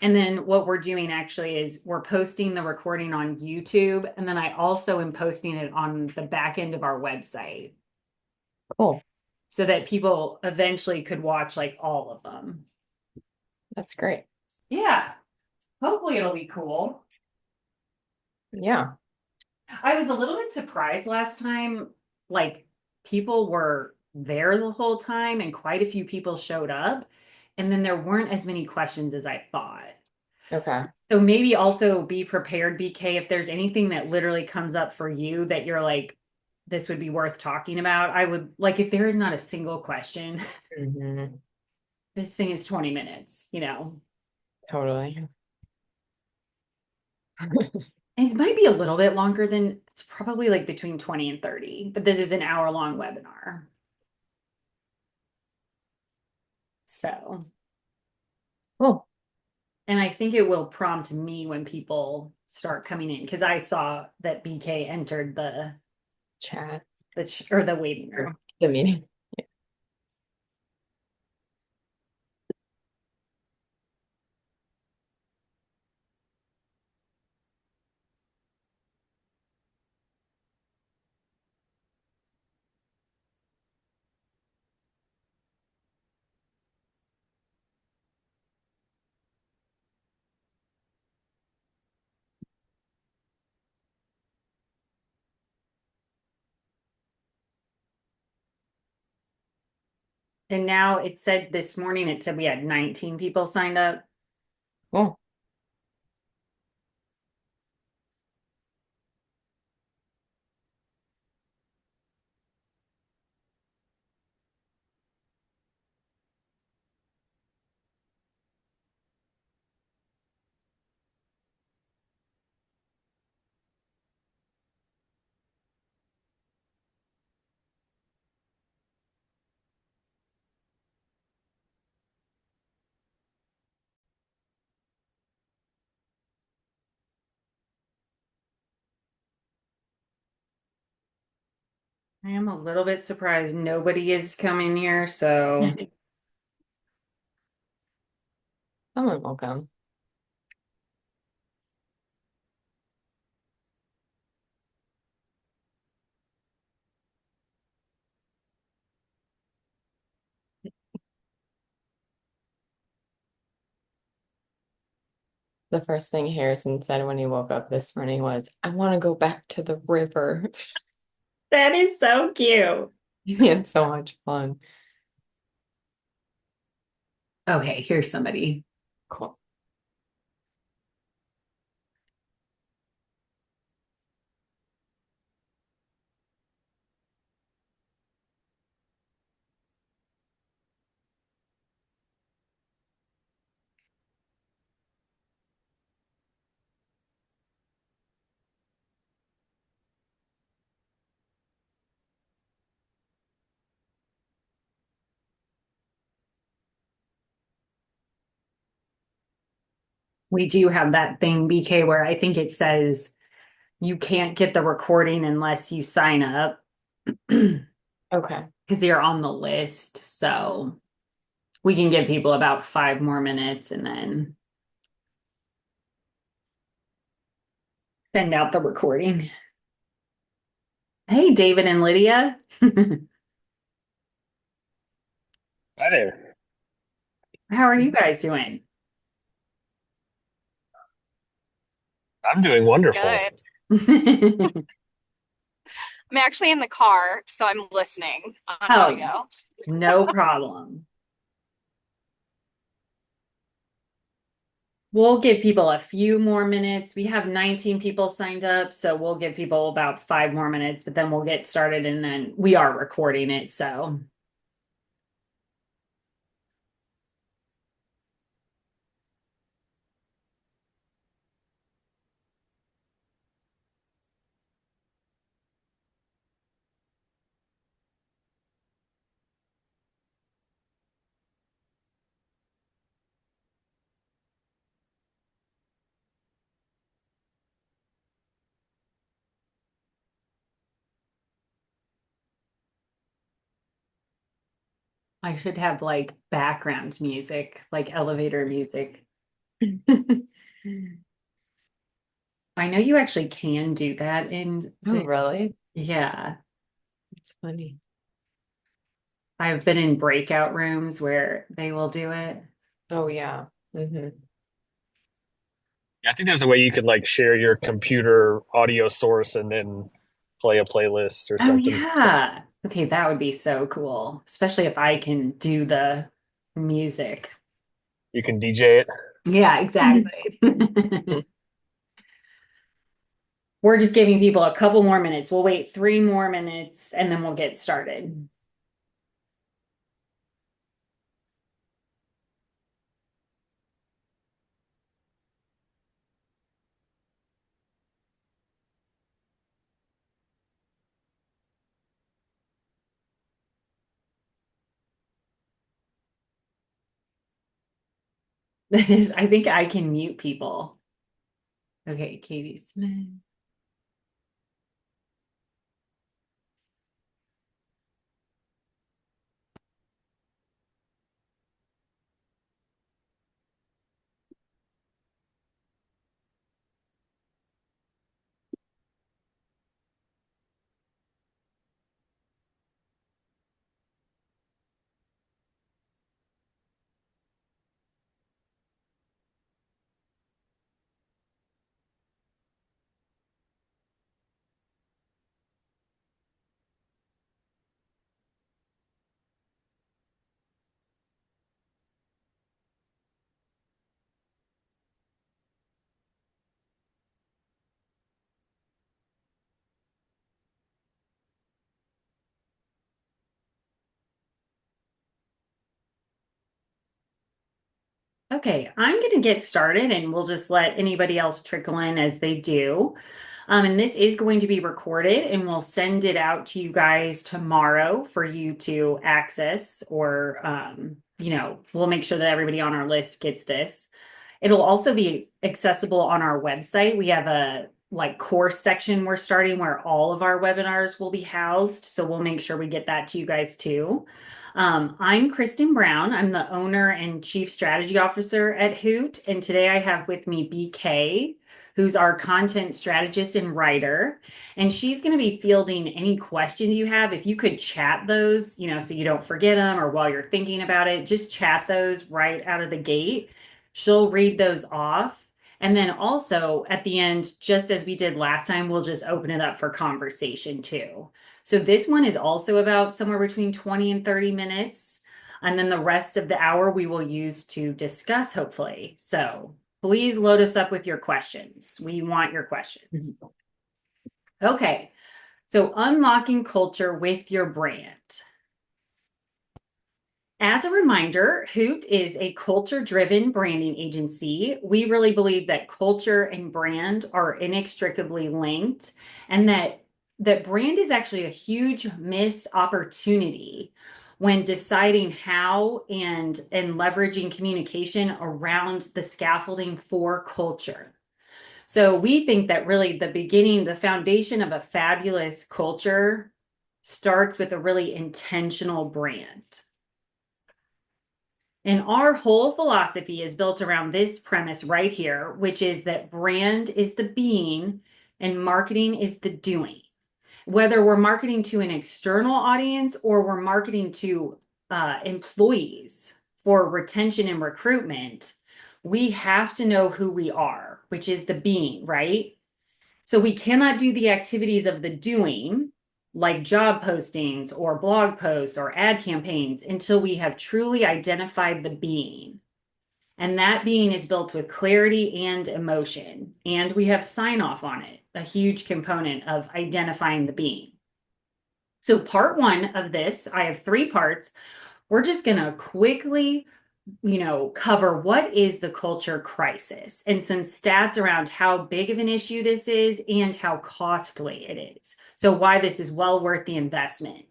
And then what we're doing actually is we're posting the recording on YouTube. And then I also am posting it on the back end of our website Cool. so that people eventually could watch like all of them. That's great. Yeah, hopefully it'll be cool. Yeah. I was a little bit surprised last time, like people were there the whole time and quite a few people showed up. And then there weren't as many questions as I thought. Okay. So maybe also be prepared, BK, if there's anything that literally comes up for you that you're like, this would be worth talking about. I would like if there is not a single question, Hmm. this thing is 20 minutes, you know. Totally. It might be a little bit longer than it's probably like between 20 and 30, but this is an hour-long webinar. So, Cool. and I think it will prompt me when people start coming in because I saw that BK entered Chat or the waiting or room. the meeting. And now it said this morning, it said we had 19 people signed up. Cool. I am a little bit surprised nobody is coming here. So Someone will come. The first thing Harrison said when he woke up this morning was, I want to go back to the river. that is so cute. He had so much fun. Okay, here's somebody. Cool. We do have that thing, BK, where I think it says you can't get the recording unless you sign up because Okay. you're on the list. So we can give people about 5 more minutes and then send out the recording. Hey, David and Lydia. Hi there. How are you guys doing? I'm doing wonderful. Good. I'm actually in the car, so I'm listening on Oh, audio. no problem. We'll give people a few more minutes. We have 19 people signed up, so we'll give people about 5 more minutes, but then we'll get started and then we are recording it. So I should have like background music, like elevator music. I know you actually can do that in Oh, Zoom. really? Yeah. It's funny. I've been in breakout rooms where they will do it. Oh, yeah. Yeah, I think there's a way you could like share your computer audio source and then play a playlist or Oh, something. yeah. Okay, that would be so cool, especially if I can do the music. You can DJ it. Yeah, exactly. We're just giving people a couple more minutes. We'll wait 3 more minutes and then we'll get started. That is, I think I can mute people. Okay, Katie Smith. Okay, I'm going to get started and we'll just let anybody else trickle in as they do. And this is going to be recorded and we'll send it out to you guys tomorrow for you to access or, we'll make sure that everybody on our list gets this. It'll also be accessible on our website. We have a like course section we're starting where all of our webinars will be housed. So we'll make sure we get that to you guys too. I'm Kristen Brown. I'm the owner and chief strategy officer at Hoot. And today I have with me BK, who's our content strategist and writer. And she's going to be fielding any questions you have. If you could chat those, so you don't forget them or while you're thinking about it, just chat those right out of the gate. She'll read those off. And then also at the end, just as we did last time, we'll just open it up for conversation too. So this one is also about somewhere between 20 and 30 minutes. And then the rest of the hour we will use to discuss, hopefully. So please load us up with your questions. We want your questions. Okay. So unlocking culture with your brand. As a reminder, Hoot is a culture-driven branding agency. We really believe that culture and brand are inextricably linked, and that brand is actually a huge missed opportunity when deciding how and leveraging communication around the scaffolding for culture. So we think that really the foundation of a fabulous culture starts with a really intentional brand. And our whole philosophy is built around this premise right here, which is that brand is the being and marketing is the doing. Whether we're marketing to an external audience or we're marketing to employees for retention and recruitment, we have to know who we are, which is the being, right? So we cannot do the activities of the doing, like job postings or blog posts or ad campaigns, until we have truly identified the being. And that being is built with clarity and emotion. And we have sign off on it, a huge component of identifying the being. So, part one of this, I have 3 parts. We're just going to quickly cover what is the culture crisis and some stats around how big of an issue this is and how costly it is. So why this is well worth the investment.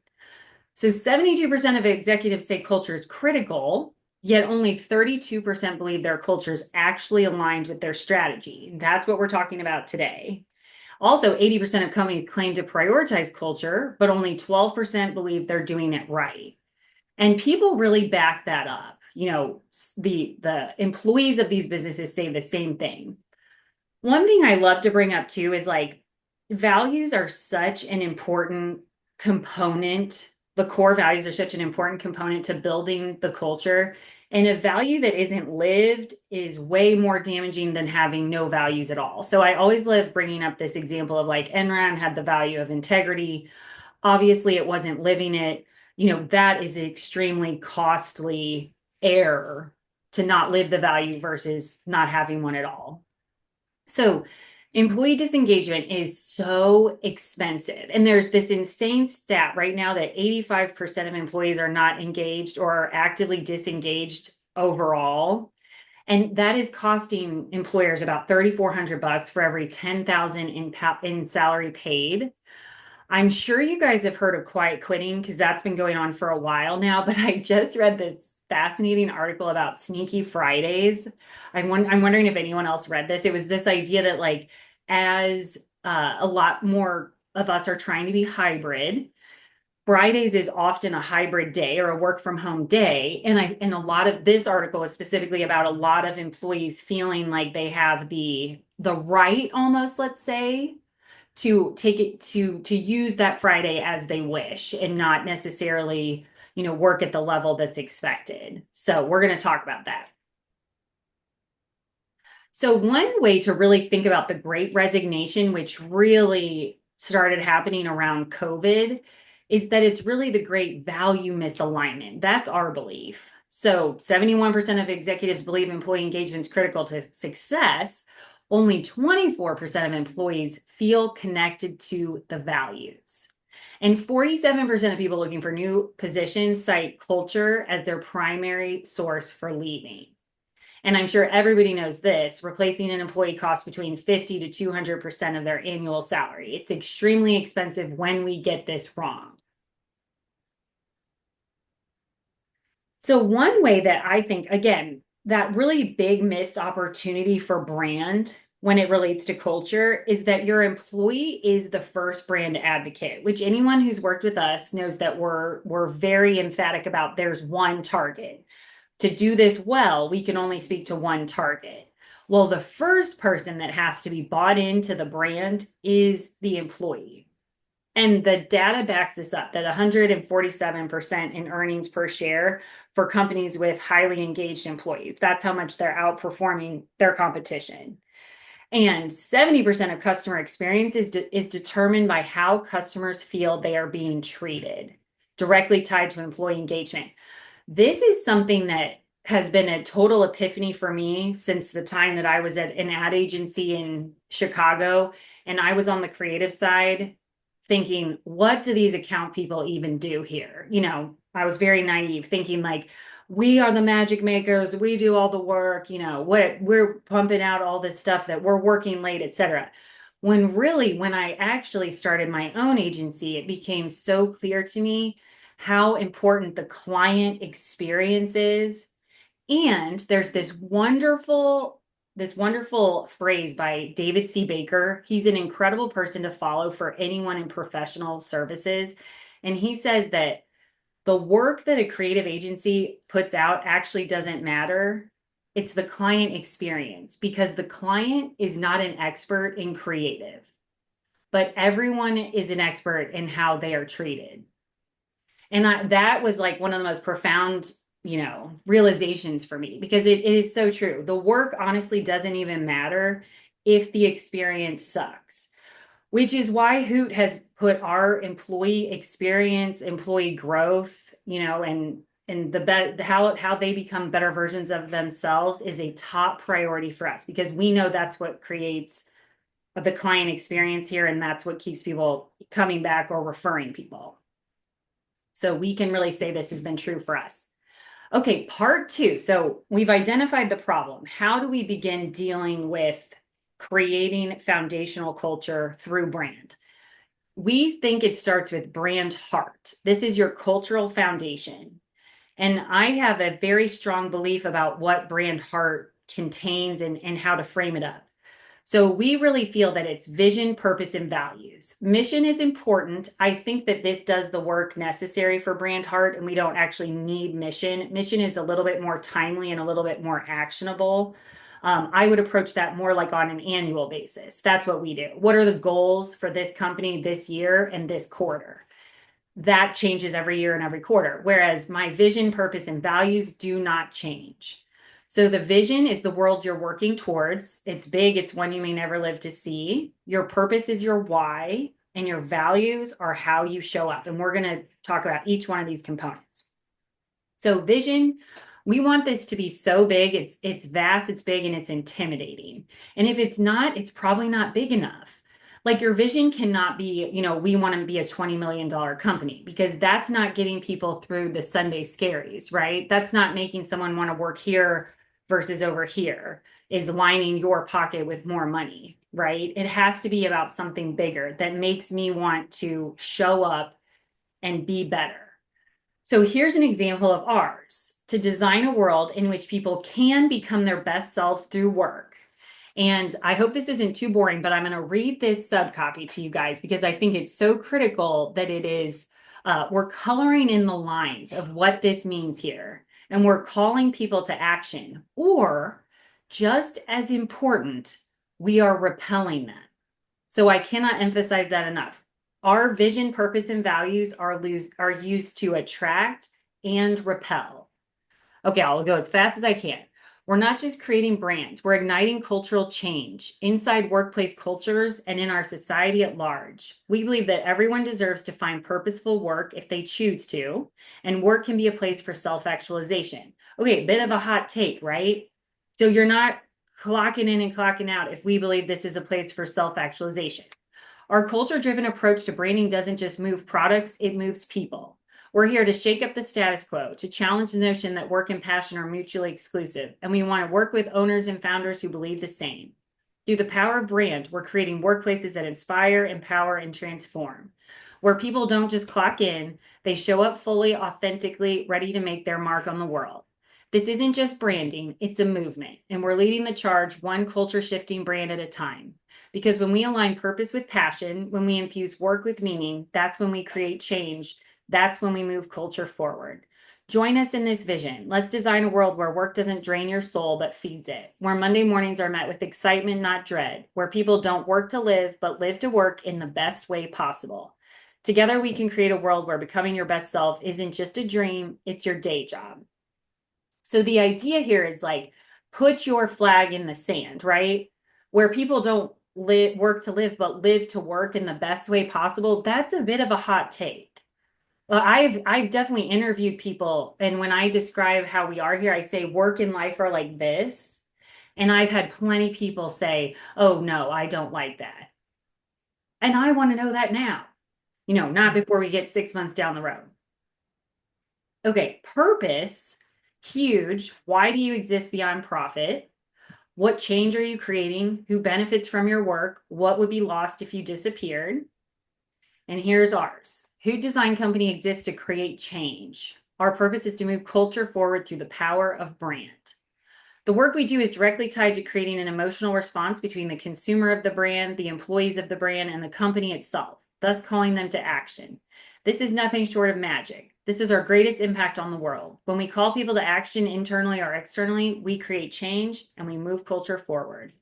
So 72% of executives say culture is critical, yet only 32% believe their culture is actually aligned with their strategy. That's what we're talking about today. Also, 80% of companies claim to prioritize culture, but only 12% believe they're doing it right. And people really back that up. the employees of these businesses say the same thing. One thing I love to bring up too is like values are such an important component. The core values are such an important component to building the culture. And a value that isn't lived is way more damaging than having no values at all. So I always love bringing up this example of like Enron had the value of integrity. Obviously, it wasn't living it. That is an extremely costly error to not live the value versus not having one at all. So employee disengagement is so expensive. And there's this insane stat right now that 85% of employees are not engaged or are actively disengaged overall. And that is costing employers about $3,400 for every 10,000 in salary paid. I'm sure you guys have heard of quiet quitting because that's been going on for a while now, but I just read this fascinating article about Sneaky Fridays. I'm wondering if anyone else read this. It was this idea that like as a lot more of us are trying to be hybrid, Fridays is often a hybrid day or a work from home day. And a lot of this article is specifically about a lot of employees feeling like they have the right almost, let's say, to take it to use that Friday as they wish and not necessarily, work at the level that's expected. So we're going to talk about that. So one way to really think about the Great Resignation, which really started happening around COVID, is that it's really the great value misalignment. That's our belief. So 71% of executives believe employee engagement is critical to success. Only 24% of employees feel connected to the values. And 47% of people looking for new positions cite culture as their primary source for leaving. And I'm sure everybody knows this, replacing an employee costs between 50 to 200% of their annual salary. It's extremely expensive when we get this wrong. So one way that I think, again, that really big missed opportunity for brand when it relates to culture is that your employee is the first brand advocate, which anyone who's worked with us knows that we're very emphatic about there's one target. To do this well, we can only speak to one target. Well, the first person that has to be bought into the brand is the employee. And the data backs this up that 147% in earnings per share for companies with highly engaged employees. That's how much they're outperforming their competition. And 70% of customer experience is determined by how customers feel they are being treated, directly tied to employee engagement. This is something that has been a total epiphany for me since the time that I was at an ad agency in Chicago and I was on the creative side thinking, what do these account people even do here? I was very naive thinking like, we are the magic makers, we do all the work, we're pumping out all this stuff that we're working late, etc. When I actually started my own agency, it became so clear to me how important the client experience is. And there's this wonderful phrase by David C. Baker. He's an incredible person to follow for anyone in professional services. And he says that the work that a creative agency puts out actually doesn't matter. It's the client experience because the client is not an expert in creative, but everyone is an expert in how they are treated. And that was like one of the most profound, realizations for me because it is so true. The work honestly doesn't even matter if the experience sucks, which is why Hoot has put our employee experience, employee growth, and how they become better versions of themselves is a top priority for us because we know that's what creates the client experience here and that's what keeps people coming back or referring people. So we can really say this has been true for us. Okay, part 2. So we've identified the problem. How do we begin dealing with creating foundational culture through brand? We think it starts with brand heart. This is your cultural foundation. And I have a very strong belief about what brand heart contains and how to frame it up. So we really feel that it's vision, purpose, and values. Mission is important. I think that this does the work necessary for brand heart, and we don't actually need mission. Mission is a little bit more timely and a little bit more actionable. I would approach that more like on an annual basis. That's what we do. What are the goals for this company this year and this quarter? That changes every year and every quarter. Whereas my vision, purpose, and values do not change. So the vision is the world you're working towards. It's big, it's one you may never live to see. Your purpose is your why, and your values are how you show up. And we're going to talk about each one of these components. So vision, we want this to be so big, it's vast, it's big, and it's intimidating. And if it's not, it's probably not big enough. Like your vision cannot be, we want to be a $20 million company, because that's not getting people through the Sunday scaries, right? That's not making someone want to work here versus over here, is lining your pocket with more money, right? It has to be about something bigger that makes me want to show up and be better. So here's an example of ours: to design a world in which people can become their best selves through work. And I hope this isn't too boring, but I'm going to read this subcopy to you guys because I think it's so critical that it is, we're coloring in the lines of what this means here. And we're calling people to action, or just as important, we are repelling them. So I cannot emphasize that enough. Our vision, purpose, and values are used to attract and repel. Okay, I'll go as fast as I can. We're not just creating brands, we're igniting cultural change inside workplace cultures and in our society at large. We believe that everyone deserves to find purposeful work if they choose to, and work can be a place for self-actualization. Okay, bit of a hot take, right? So you're not clocking in and clocking out if we believe this is a place for self-actualization. Our culture-driven approach to branding doesn't just move products, it moves people. We're here to shake up the status quo, to challenge the notion that work and passion are mutually exclusive, and we want to work with owners and founders who believe the same. Through the power of brand, we're creating workplaces that inspire, empower, and transform, where people don't just clock in, they show up fully, authentically, ready to make their mark on the world. This isn't just branding, it's a movement, and we're leading the charge one culture-shifting brand at a time. Because when we align purpose with passion, when we infuse work with meaning, that's when we create change. That's when we move culture forward. Join us in this vision. Let's design a world where work doesn't drain your soul, but feeds it. Where Monday mornings are met with excitement, not dread. Where people don't work to live, but live to work in the best way possible. Together, we can create a world where becoming your best self isn't just a dream, it's your day job. So the idea here is like, put your flag in the sand, right? Where people don't work to live, but live to work in the best way possible. That's a bit of a hot take. Well, I've definitely interviewed people, and when I describe how we are here, I say work and life are like this. And I've had plenty of people say, "Oh no, I don't like that." And I want to know that now, not before we get 6 months down the road. Okay, purpose, huge. Why do you exist beyond profit? What change are you creating? Who benefits from your work? What would be lost if you disappeared? And here's ours. Hoot Design Company exists to create change. Our purpose is to move culture forward through the power of brand. The work we do is directly tied to creating an emotional response between the consumer of the brand, the employees of the brand, and the company itself, thus calling them to action. This is nothing short of magic. This is our greatest impact on the world. When we call people to action internally or externally, we create change and we move culture forward.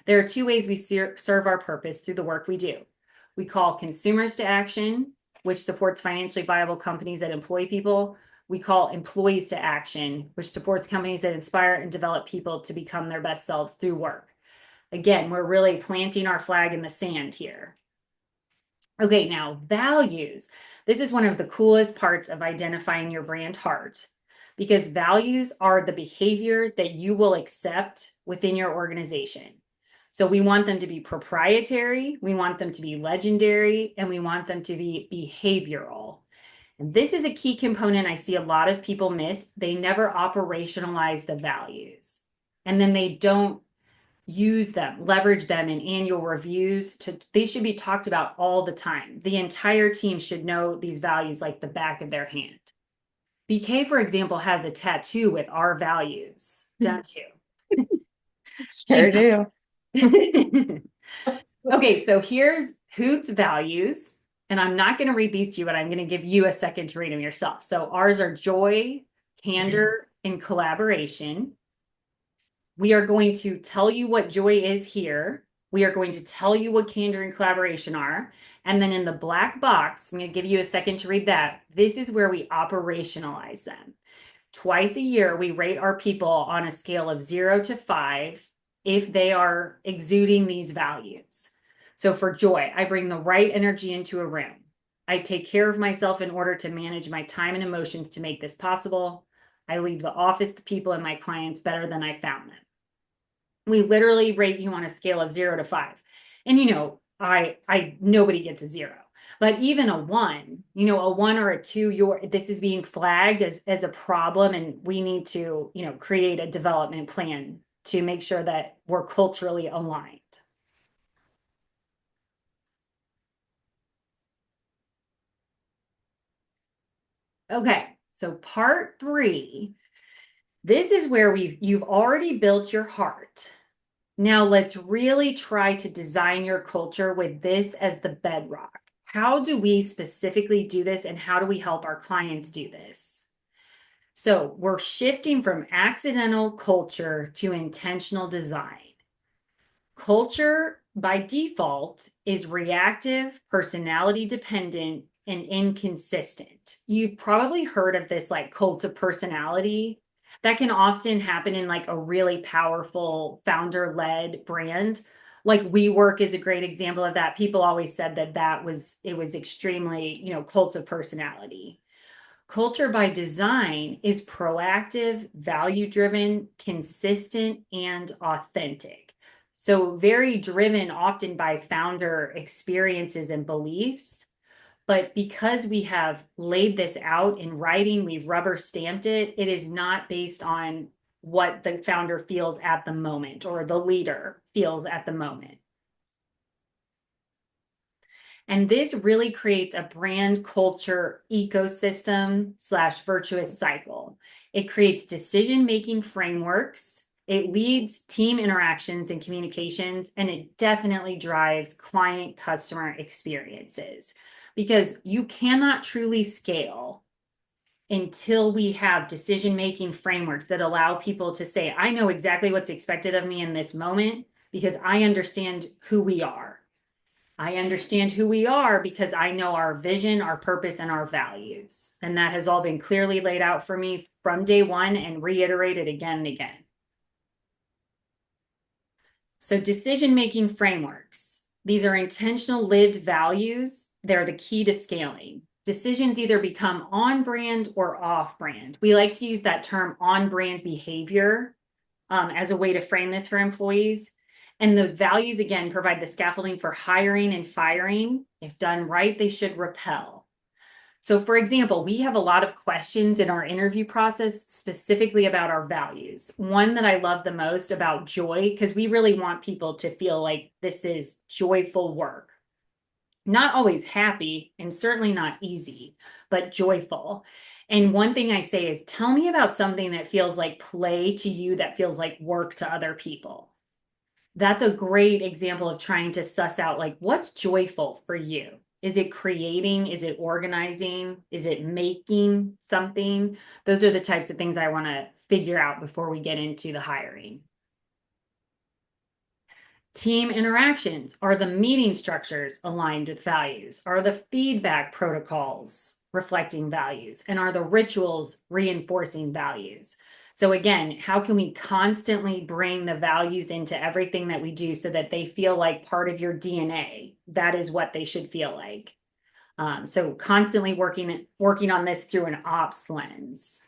There are two ways we serve our purpose through the work we do. We call consumers to action, which supports financially viable companies that employ people. We call employees to action, which supports companies that inspire and develop people to become their best selves through work. Again, we're really planting our flag in the sand here. Okay, now values. This is one of the coolest parts of identifying your brand heart, because values are the behavior that you will accept within your organization. So we want them to be proprietary, we want them to be legendary, and we want them to be behavioral. And this is a key component I see a lot of people miss. They never operationalize the values, and then they don't use them, leverage them in annual reviews. They should be talked about all the time. The entire team should know these values like the back of their hand. BK, for example, has a tattoo with our values, don't you? Sure do. Okay, so here's Hoot's values. And I'm not going to read these to you, but I'm going to give you a second to read them yourself. So ours are joy, candor, and collaboration. We are going to tell you what joy is here. We are going to tell you what candor and collaboration are. And then in the black box, I'm going to give you a second to read that. This is where we operationalize them. Twice a year, we rate our people on a scale of 0 to 5 if they are exuding these values. So for joy, I bring the right energy into a room. I take care of myself in order to manage my time and emotions to make this possible. I leave the office, the people, and my clients better than I found them. We literally rate you on a scale of 0 to 5. And I nobody gets a 0. But even a 1, a 1 or a 2, this is being flagged as a problem, and we need to, create a development plan to make sure that we're culturally aligned. Okay, so part 3, this is where you've already built your heart. Now let's really try to design your culture with this as the bedrock. How do we specifically do this, and how do we help our clients do this? So we're shifting from accidental culture to intentional design. Culture by default is reactive, personality dependent, and inconsistent. You've probably heard of this like cult of personality. That can often happen in like a really powerful founder-led brand. Like WeWork is a great example of that. People always said that it was extremely, cults of personality. Culture by design is proactive, value-driven, consistent, and authentic. So very driven often by founder experiences and beliefs. But because we have laid this out in writing, we've rubber stamped it, it is not based on what the founder feels at the moment or the leader feels at the moment. And this really creates a brand culture ecosystem / virtuous cycle. It creates decision-making frameworks. It leads team interactions and communications, and it definitely drives client customer experiences, because you cannot truly scale until we have decision-making frameworks that allow people to say, I know exactly what's expected of me in this moment because I understand who we are. I understand who we are because I know our vision, our purpose, and our values. And that has all been clearly laid out for me from day one and reiterated again and again. So decision-making frameworks. These are intentional lived values. They're the key to scaling. Decisions either become on brand or off brand. We like to use that term on brand behavior as a way to frame this for employees. And those values, again, provide the scaffolding for hiring and firing. If done right, they should repel. So for example, we have a lot of questions in our interview process specifically about our values. One that I love the most about joy, because we really want people to feel like this is joyful work. Not always happy and certainly not easy, but joyful. And one thing I say is, tell me about something that feels like play to you, that feels like work to other people. That's a great example of trying to suss out like what's joyful for you. Is it creating? Is it organizing? Is it making something? Those are the types of things I want to figure out before we get into the hiring. Team interactions. Are the meeting structures aligned with values? Are the feedback protocols reflecting values? And are the rituals reinforcing values? So again, how can we constantly bring the values into everything that we do so that they feel like part of your DNA? That is what they should feel like. So constantly working on this through an ops lens.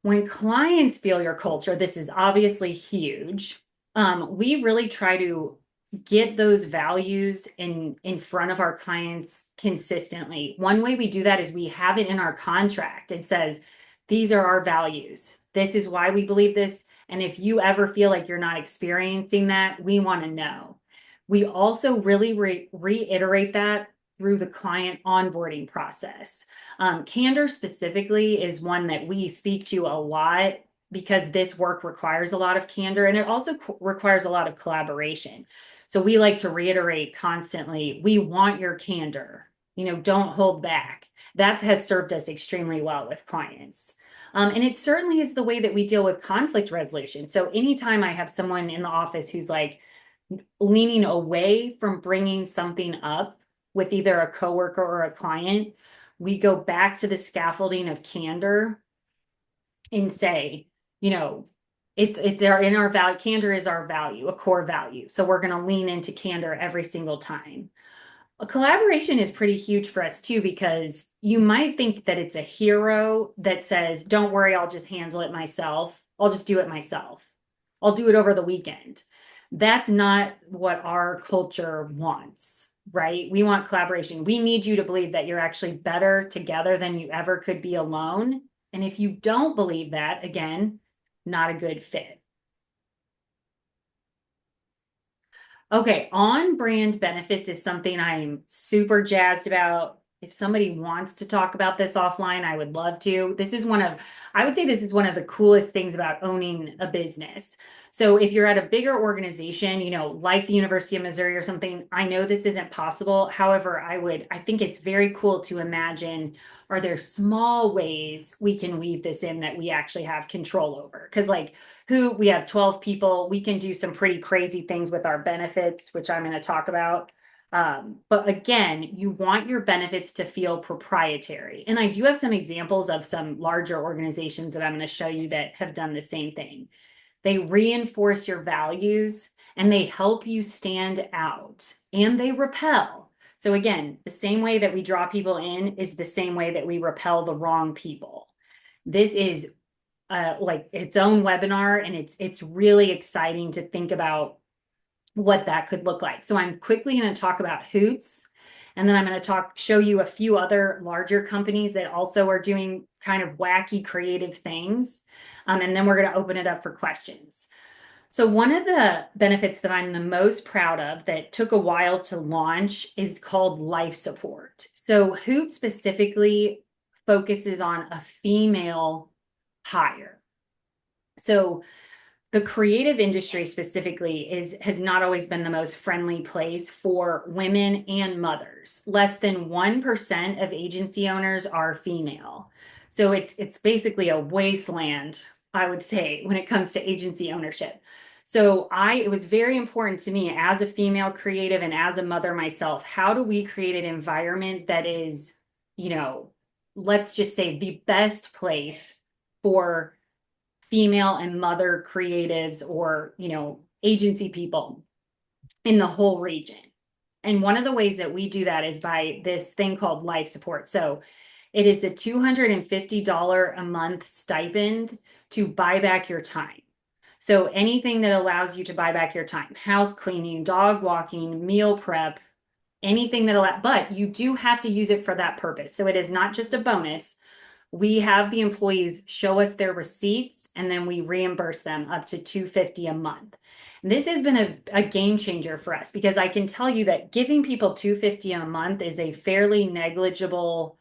When clients feel your culture, this is obviously huge. We really try to get those values in front of our clients consistently. One way we do that is we have it in our contract. It says, these are our values. This is why we believe this. And if you ever feel like you're not experiencing that, we want to know. We also really reiterate that through the client onboarding process. Candor specifically is one that we speak to a lot because this work requires a lot of candor and it also requires a lot of collaboration. So we like to reiterate constantly, we want your candor. Don't hold back. That has served us extremely well with clients. And it certainly is the way that we deal with conflict resolution. So anytime I have someone in the office who's like leaning away from bringing something up with either a coworker or a client, we go back to the scaffolding of candor and say, it's our value. Candor is our value, a core value. So we're going to lean into candor every single time. A collaboration is pretty huge for us too, because you might think that it's a hero that says, don't worry, I'll just handle it myself. I'll just do it myself. I'll do it over the weekend. That's not what our culture wants, right? We want collaboration. We need you to believe that you're actually better together than you ever could be alone. And if you don't believe that, again, not a good fit. Okay, on-brand benefits is something I'm super jazzed about. If somebody wants to talk about this offline, I would love to. I would say this is one of the coolest things about owning a business. So if you're at a bigger organization, like the University of Missouri or something, I know this isn't possible. However, I think it's very cool to imagine, are there small ways we can weave this in that we actually have control over? Because we have 12 people, we can do some pretty crazy things with our benefits, which I'm going to talk about. But again, you want your benefits to feel proprietary. And I do have some examples of some larger organizations that I'm going to show you that have done the same thing. They reinforce your values and they help you stand out and they repel. So again, the same way that we draw people in is the same way that we repel the wrong people. This is like its own webinar, and it's really exciting to think about what that could look like. So I'm quickly going to talk about Hoots, and then I'm going to show you a few other larger companies that also are doing kind of wacky creative things. And then we're going to open it up for questions. So one of the benefits that I'm the most proud of that took a while to launch is called life support. So Hoot specifically focuses on a female hire. So the creative industry specifically has not always been the most friendly place for women and mothers. Less than 1% of agency owners are female. So it's basically a wasteland, I would say, when it comes to agency ownership. So it was very important to me as a female creative and as a mother myself, how do we create an environment that is, let's just say the best place for female and mother creatives or, agency people in the whole region. And one of the ways that we do that is by this thing called life support. So it is a $250 a month stipend to buy back your time. So anything that allows you to buy back your time, house cleaning, dog walking, meal prep, anything but you do have to use it for that purpose. So it is not just a bonus. We have the employees show us their receipts and then we reimburse them up to $250 a month. This has been a game changer for us because I can tell you that giving people $250 a month is a fairly negligible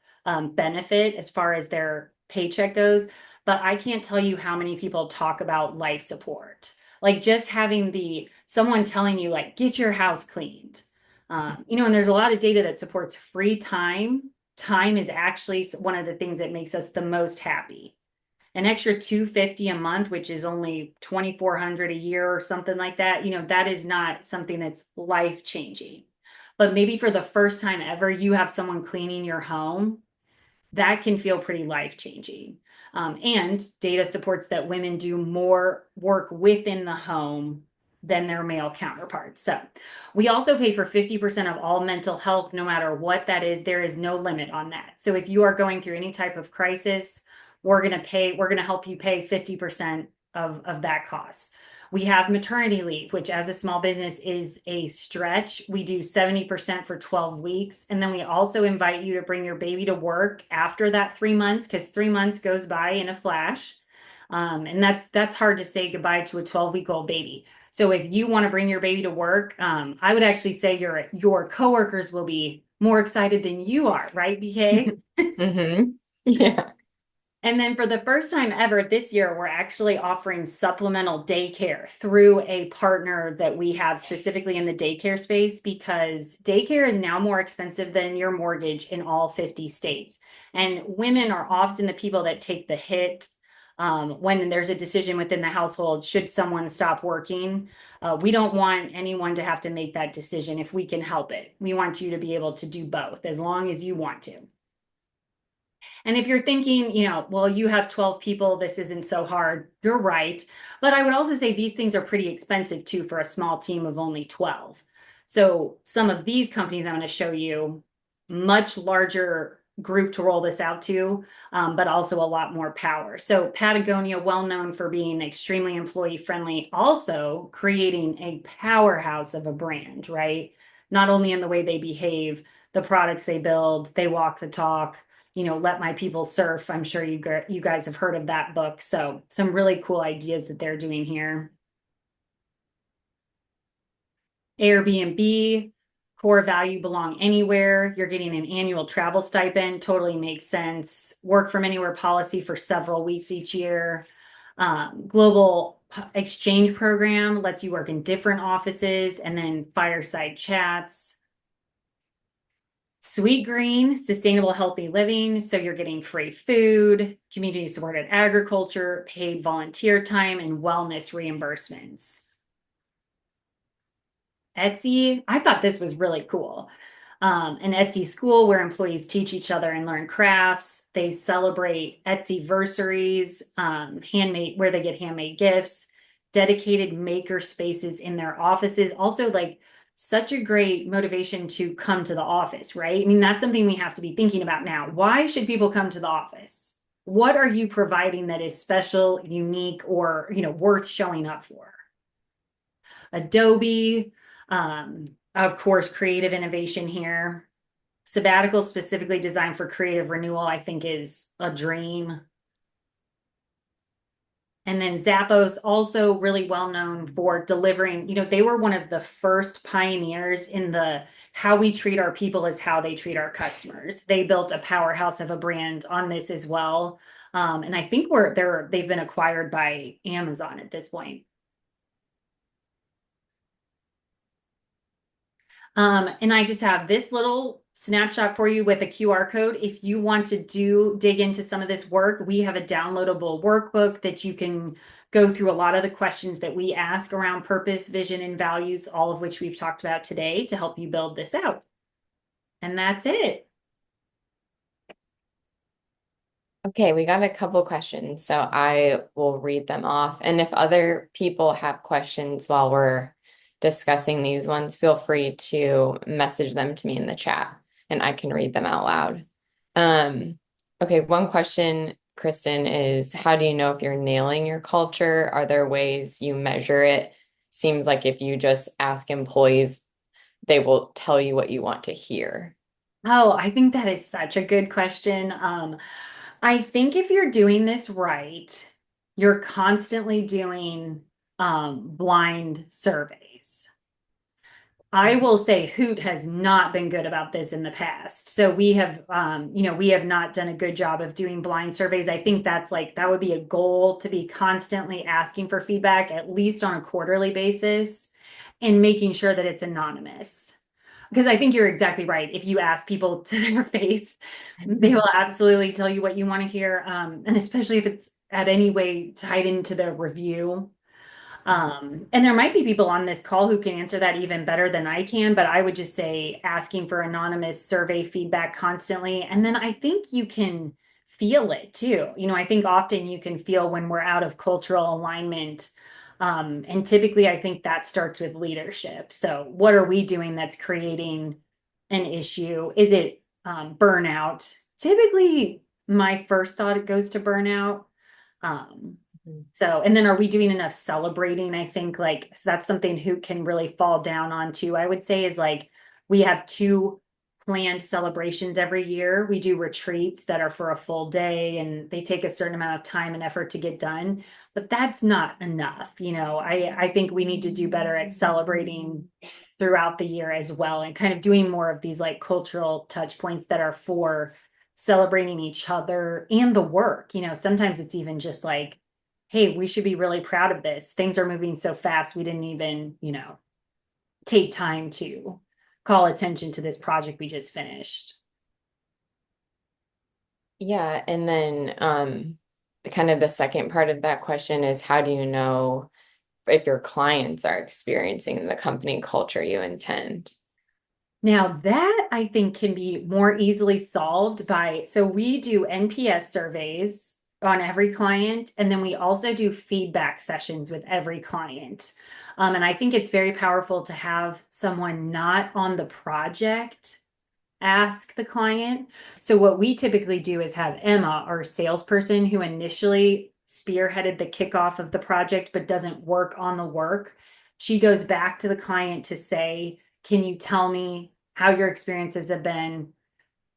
benefit as far as their paycheck goes. But I can't tell you how many people talk about life support. Like just having someone telling you like, get your house cleaned. And there's a lot of data that supports free time. Time is actually one of the things that makes us the most happy. An extra $250 a month, which is only $2,400 a year or something like that, that is not something that's life-changing. But maybe for the first time ever, you have someone cleaning your home, that can feel pretty life-changing. And data supports that women do more work within the home than their male counterparts. So we also pay for 50% of all mental health, no matter what that is. There is no limit on that. So if you are going through any type of crisis, we're going to help you pay 50% of that cost. We have maternity leave, which as a small business is a stretch. We do 70% for 12 weeks. And then we also invite you to bring your baby to work after that 3 months, because 3 months goes by in a flash. And that's hard to say goodbye to a 12-week-old baby. So if you want to bring your baby to work, I would actually say your coworkers will be more excited than you are, right, BK? Mm-hmm. Yeah. And then for the first time ever this year, we're actually offering supplemental daycare through a partner that we have specifically in the daycare space, because daycare is now more expensive than your mortgage in all 50 states. And women are often the people that take the hit when there's a decision within the household, should someone stop working. We don't want anyone to have to make that decision if we can help it. We want you to be able to do both as long as you want to. And if you're thinking, well, you have 12 people, this isn't so hard, you're right. But I would also say these things are pretty expensive too for a small team of only 12. So some of these companies I'm going to show you, much larger group to roll this out to, but also a lot more power. So Patagonia, well known for being extremely employee friendly, also creating a powerhouse of a brand, right? Not only in the way they behave, the products they build, they walk the talk. Let My People Surf. I'm sure you guys have heard of that book. So some really cool ideas that they're doing here. Airbnb, core value, belong anywhere. You're getting an annual travel stipend. Totally makes sense. Work from anywhere policy for several weeks each year. Global exchange program lets you work in different offices, and then fireside chats. Sweet Green, sustainable, healthy living. So you're getting free food, community supported agriculture, paid volunteer time, and wellness reimbursements. Etsy, I thought this was really cool. An Etsy school where employees teach each other and learn crafts. They celebrate Etsy versaries, handmade, where they get handmade gifts, dedicated maker spaces in their offices. Also, like, such a great motivation to come to the office, right? I mean, that's something we have to be thinking about now. Why should people come to the office? What are you providing that is special, unique, or, worth showing up for? Adobe, of course, creative innovation here. Sabbatical specifically designed for creative renewal, I think, is a dream. And then Zappos, also really well known for delivering, they were one of the first pioneers in the how we treat our people is how they treat our customers. They built a powerhouse of a brand on this as well. And I think they've been acquired by Amazon at this point. And I just have this little snapshot for you with a QR code. If you want to dig into some of this work, we have a downloadable workbook that you can go through a lot of the questions that we ask around purpose, vision, and values, all of which we've talked about today to help you build this out. And that's it. Okay, we got a couple questions, so I will read them off. And if other people have questions while we're discussing these ones, feel free to message them to me in the chat and I can read them out loud. Okay, one question, Kristen, is how do you know if you're nailing your culture? Are there ways you measure it? Seems like if you just ask employees, they will tell you what you want to hear. Oh, I think that is such a good question. I think if you're doing this right, you're constantly doing blind surveys. I will say Hoot has not been good about this in the past. So we have not done a good job of doing blind surveys. I think that would be a goal, to be constantly asking for feedback, at least on a quarterly basis, and making sure that it's anonymous. Because I think you're exactly right. If you ask people to their face, they will absolutely tell you what you want to hear. And especially if it's at any way tied into their review. And there might be people on this call who can answer that even better than I can, but I would just say asking for anonymous survey feedback constantly. And then I think you can feel it too. I think often you can feel when we're out of cultural alignment. And typically I think that starts with leadership. So what are we doing that's creating an issue? Is it burnout? Typically, my first thought, it goes to burnout. So, and then are we doing enough celebrating? I think so that's something who can really fall down on too. I would say is we have 2 planned celebrations every year. We do retreats that are for a full day and they take a certain amount of time and effort to get done, but that's not enough. I think we need to do better at celebrating throughout the year as well, and kind of doing more of these cultural touch points that are for celebrating each other and the work. Sometimes it's even just like, hey, we should be really proud of this. Things are moving so fast. We didn't even, take time to call attention to this project we just finished. Yeah, and then kind of the second part of that question is how do you know if your clients are experiencing the company culture you intend? Now that I think can be more easily solved so we do NPS surveys on every client, and then we also do feedback sessions with every client. And I think it's very powerful to have someone not on the project ask the client. So what we typically do is have Emma, our salesperson, who initially spearheaded the kickoff of the project but doesn't work on the work. She goes back to the client to say, can you tell me how your experiences have been?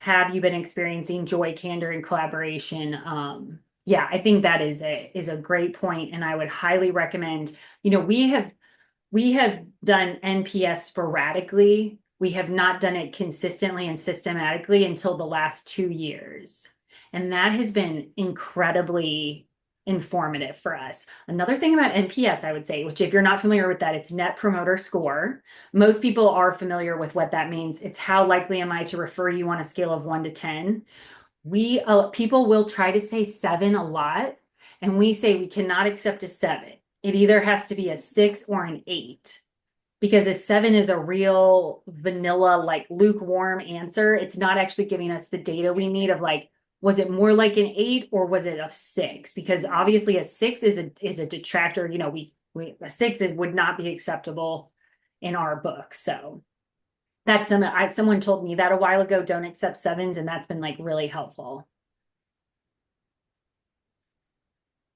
Have you been experiencing joy, candor, and collaboration? Yeah, I think that is a great point, and I would highly recommend. We have done NPS sporadically. We have not done it consistently and systematically until the last 2 years. And that has been incredibly informative for us. Another thing about NPS, I would say, which if you're not familiar with that, it's Net Promoter Score. Most people are familiar with what that means. It's how likely am I to refer you on a scale of 1 to 10. People will try to say 7 a lot, and we say we cannot accept a 7. It either has to be a 6 or an 8, because a 7 is a real vanilla, like lukewarm answer. It's not actually giving us the data we need of like, was it more like an 8 or was it a 6? Because obviously a 6 is a detractor. A 6 would not be acceptable in our book. So that's someone told me that a while ago, don't accept 7s, and that's been like really helpful.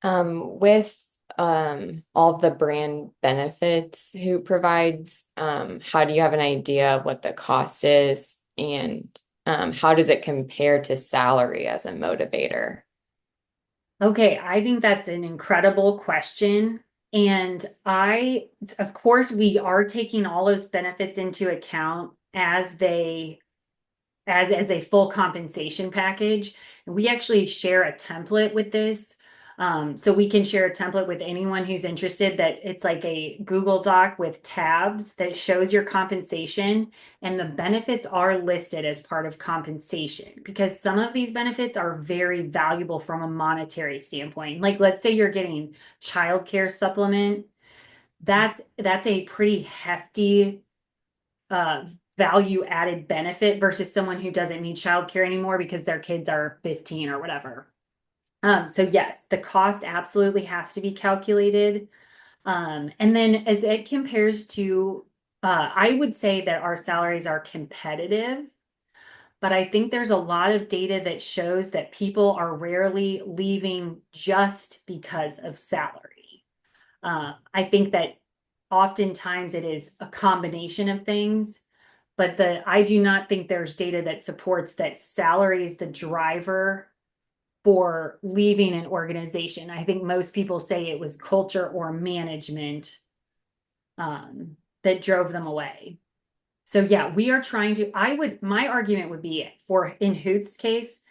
With all of the brand benefits who provides, how do you have an idea of what the cost is, and how does it compare to salary as a motivator? Okay, I think that's an incredible question. And of course, we are taking all those benefits into account as a full compensation package. And we actually share a template with this. So we can share a template with anyone who's interested, that it's like a Google Doc with tabs that shows your compensation, and the benefits are listed as part of compensation, because some of these benefits are very valuable from a monetary standpoint. Like, let's say you're getting childcare supplement. That's a pretty hefty uh, value added benefit versus someone who doesn't need childcare anymore because their kids are 15 or whatever. So yes, the cost absolutely has to be calculated. And then as it compares to, I would say that our salaries are competitive, but I think there's a lot of data that shows that people are rarely leaving just because of salary. I think that oftentimes it is a combination of things, but I do not think there's data that supports that salary is the driver for leaving an organization. I think most people say it was culture or management that drove them away. So yeah, we are trying to, my argument would be, for in Hoot's case,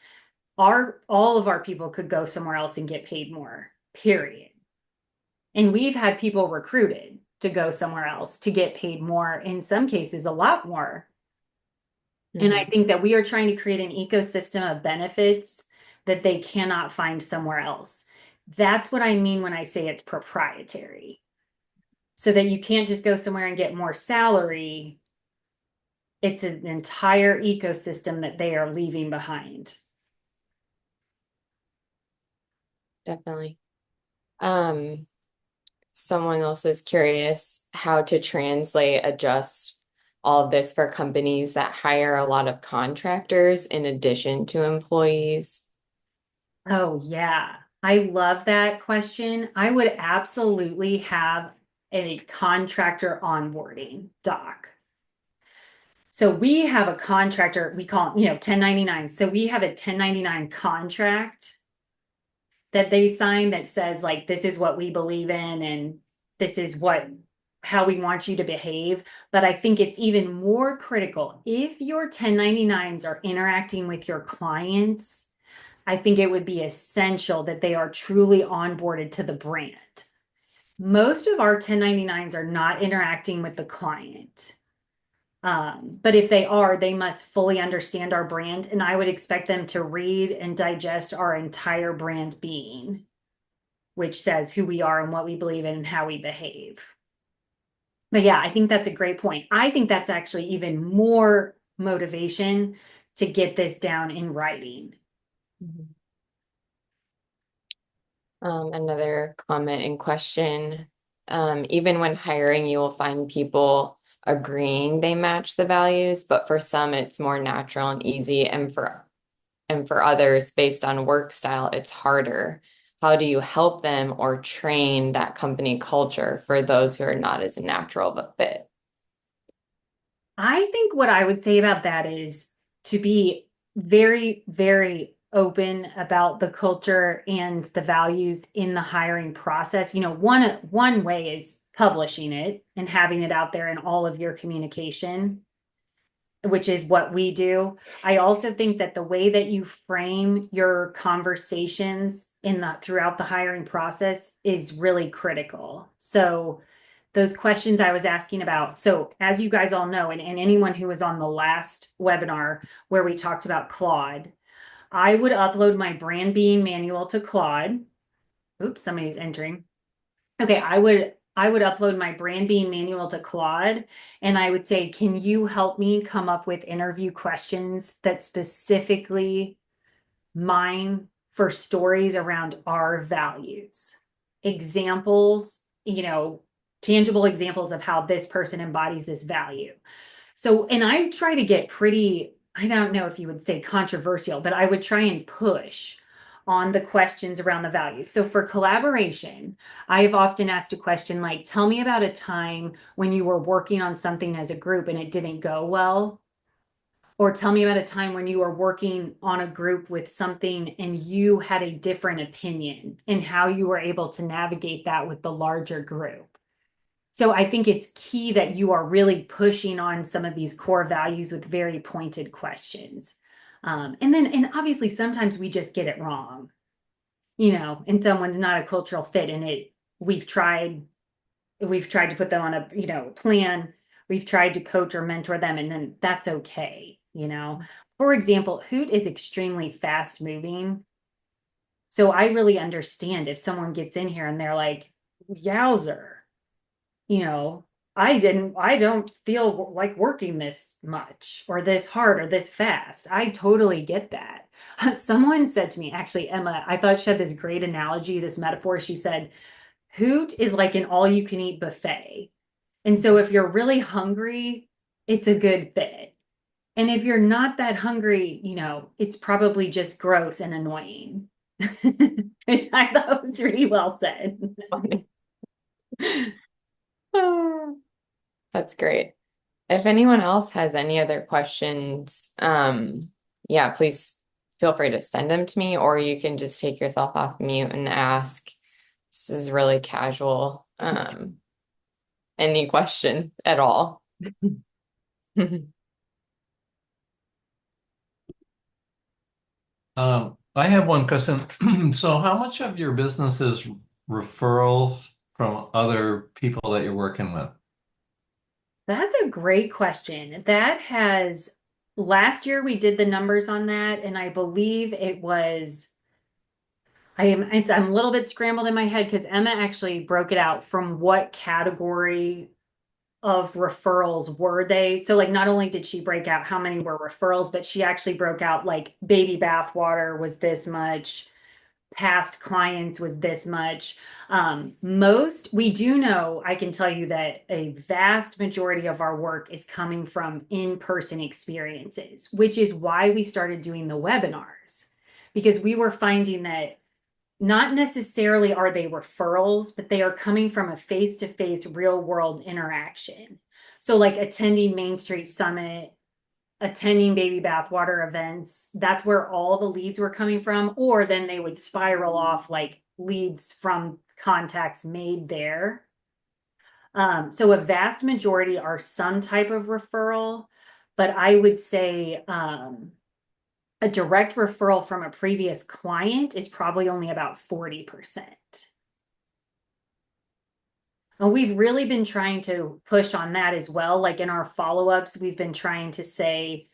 all of our people could go somewhere else and get paid more, period. And we've had people recruited to go somewhere else to get paid more, in some cases a lot more. And I think that we are trying to create an ecosystem of benefits that they cannot find somewhere else. That's what I mean when I say it's proprietary. So that you can't just go somewhere and get more salary. It's an entire ecosystem that they are leaving behind. Definitely. Someone else is curious how to adjust all of this for companies that hire a lot of contractors in addition to employees. Oh, yeah. I love that question. I would absolutely have a contractor onboarding doc. So we have a contractor, we call it, 1099. So we have a 1099 contract that they sign that says, like, this is what we believe in, and this is how we want you to behave. But I think it's even more critical if your 1099s are interacting with your clients. I think it would be essential that they are truly onboarded to the brand. Most of our 1099s are not interacting with the client. But if they are, they must fully understand our brand, and I would expect them to read and digest our entire brand being, which says who we are and what we believe in and how we behave. But yeah, I think that's a great point. I think that's actually even more motivation to get this down in writing. Mhm. Another comment and question. Even when hiring, you will find people agreeing they match the values, but for some it's more natural and easy, and for others, based on work style, it's harder. How do you help them or train that company culture for those who are not as natural of a fit? I think what I would say about that is to be very, very open about the culture and the values in the hiring process. One way is publishing it and having it out there in all of your communication, which is what we do. I also think that the way that you frame your conversations throughout the hiring process is really critical. So those questions I was asking about. So as you guys all know, and anyone who was on the last webinar where we talked about Claude, I would upload my brand being manual to Claude. Oops, somebody's entering. Okay, I would upload my brand being manual to Claude, and I would say, can you help me come up with interview questions that specifically mine for stories around our values? Examples, tangible examples of how this person embodies this value. So, and I try to get pretty, I don't know if you would say controversial, but I would try and push on the questions around the values. So for collaboration, I've often asked a question like, tell me about a time when you were working on something as a group and it didn't go well. Or tell me about a time when you were working on a group with something and you had a different opinion and how you were able to navigate that with the larger group. So I think it's key that you are really pushing on some of these core values with very pointed questions. And obviously sometimes we just get it wrong, and someone's not a cultural fit, and we've tried to put them on a, plan. We've tried to coach or mentor them, and then that's okay. For example, Hoot is extremely fast moving. So I really understand if someone gets in here and they're like, yowzer, you know, I don't feel like working this much or this hard or this fast. I totally get that. Someone said to me, actually, Emma, I thought she had this great analogy, this metaphor. She said, Hoot is like an all you can eat buffet. And so if you're really hungry, it's a good fit. And if you're not that hungry, it's probably just gross and annoying. Which I thought was really well said. Oh, that's great. If anyone else has any other questions, yeah, please feel free to send them to me, or you can just take yourself off mute and ask. This is really casual. Any question at all. I have one question. So how much of your business is referrals from other people that you're working with? That's a great question. Last year we did the numbers on that, and I believe it was, I'm a little bit scrambled in my head because Emma actually broke it out from what category of referrals were they. So like not only did she break out how many were referrals, but she actually broke out like baby bath water was this much, past clients was this much. We do know, I can tell you that a vast majority of our work is coming from in-person experiences, which is why we started doing the webinars, because we were finding that not necessarily are they referrals, but they are coming from a face-to-face real world interaction. So like attending Main Street Summit, attending baby bathwater events, that's where all the leads were coming from, or then they would spiral off like leads from contacts made there. So a vast majority are some type of referral, but I would say a direct referral from a previous client is probably only about 40%. And we've really been trying to push on that as well. Like in our follow-ups, we've been trying to say,